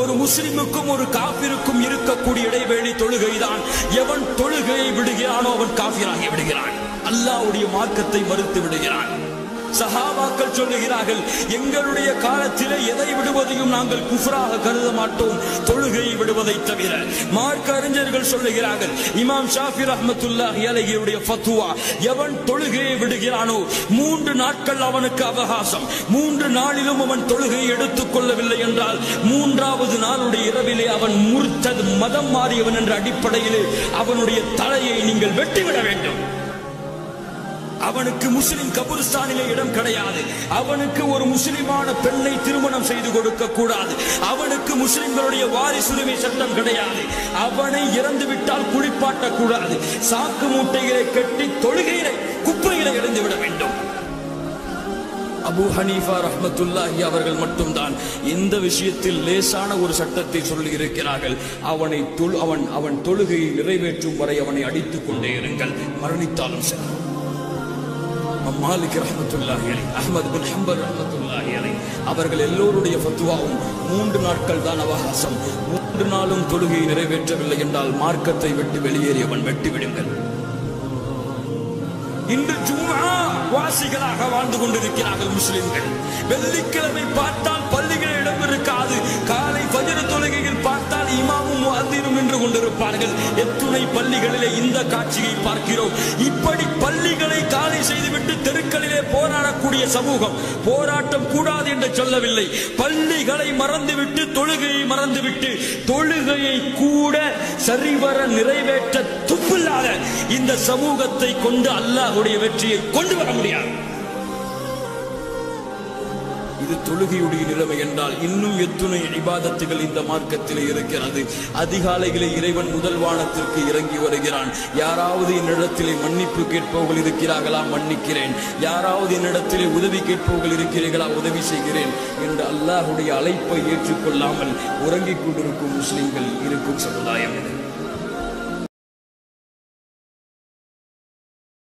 ஒரு முஸ்லிமுக்கும் ஒரு காபிருக்கும் இருக்கக்கூடிய இடைவெளி தொழுகைதான். எவன் தொழுகையை விடுகிறானோ அவன் காபிராகி விடுகிறான், அல்லாஹ்வுடைய மார்க்கத்தை மறுத்து விடுகிறான். சஹாபாக்கள் சொல்லுகிறார்கள், எங்களுடைய காலத்திலே எதை விடுவதையும் நாங்கள் குஃப்ராக கருத மாட்டோம், தொழுகையை விடுவதை தவிர. மார்க்க அறிஞர்கள் சொல்லுகிறார்கள், இமாம் ஷாஃபி ரஹ்மத்துல்லாஹி அலைஹியுடைய ஃபத்வா, எவன் தொழுகையை விடுகிறானோ 3 நாட்கள் அவனுக்கு அவகாசம். 3 நாளிலும் அவன் தொழுகையை எடுத்துக் கொள்ளவில்லை என்றால் 3வது நாளுடைய இரவிலே அவன் முர்த்தத், மதம் மாறியவன் என்ற அடிப்படையிலே அவனுடைய தலையை நீங்கள் வெட்டிவிட வேண்டும். அவனுக்கு முஸ்லிம் கபுர்ஸ்தானிலே இடம் கிடையாது. அவனுக்கு ஒரு முஸ்லிமான பெண்ணை திருமணம் செய்து கொடுக்க கூடாது. அவனுக்கு முஸ்லிம்களுடைய வாரிசுரிமை சட்டம் கிடையாது. அவனை இறந்து விட்டால் குளிப்பாட்ட கூடாது. சாக்கு மூட்டைகளை கட்டி தொழுகையிலே குப்பையிலே இறந்து விட வேண்டும். அபூ ஹனீஃபா ரஹ்மத்துல்லாஹி அவர்கள் மட்டும்தான் இந்த விஷயத்தில் லேசான ஒரு சட்டத்தை சொல்லி இருக்கிறார்கள். அவன் தொழுகையை நிறைவேற்றும் வரை அவனை அடித்துக் கொண்டே இருங்கள், மரணித்தாலும் சரி. மாலிக் ரஹ்மத்துல்லாஹி அலைஹி, அஹ்மத் பின் ஹம்பல் ரஹ்மத்துல்லாஹி அலைஹி அவர்கள் எல்லோருடைய ஃபத்வாவும் 3 நாட்கள் தான் அவகாசம். 3 நாளும் தொழுகையை நிறைவேற்றவில்லை என்றால் மார்க்கத்தை விட்டு வெளியேறியவன் வெட்டிவிடுங்கள். இன்று ஜும்ஆ வாசிகளாக வாழ்ந்து கொண்டிருக்கிறார்கள் முஸ்லிம்கள். வெள்ளிக்கிழமை பார்த்தால் பள்ளிகளில் இடம் இருக்காது. காலை ஃபஜ்ர் தொழுகையில் பார்த்தால் இமாமும் முஅத்தினும் நின்று கொண்டிருப்பார்கள். எத்துணை பள்ளிகளிலே இந்த காட்சியை பார்க்கிறோம். இப்படி பள்ளிகளை காலி செய்துவிட்டு தெருக்களிலே போராடக்கூடிய சமூகம். போராட்டம் கூடாது என்று சொல்லவில்லை, பள்ளிகளை மறந்துவிட்டு தொழுகையை மறந்துவிட்டு தொழுகையை கூட சரிவர நிறைவேற்ற துப்பில்லாத இந்த சமூகத்தை கொண்டு அல்லாஹ்வுடைய வெற்றியை கொண்டு வர முடியாது. இது தொழுகையுடைய நிலைமை என்றால் இன்னும் எத்துணை இபாதத்துகள் இந்த மார்க்கத்திலே இருக்கிறது. அதிகாலையிலே இறைவன் முதல் வானத்திற்கு இறங்கி வருகிறான். யாராவது என்னிடத்திலே மன்னிப்பு கேட்பவர்கள் இருக்கிறார்களா, மன்னிக்கிறேன். யாராவது என்னிடத்திலே உதவி கேட்பவர்கள் இருக்கிறீர்களா, உதவி செய்கிறேன் என்று அல்லாஹ்வுடைய அழைப்பை ஏற்றுக்கொள்ளாமல் உறங்கிக் கொண்டிருக்கும் முஸ்லிம்கள் இருக்கும் சமுதாயம் இது.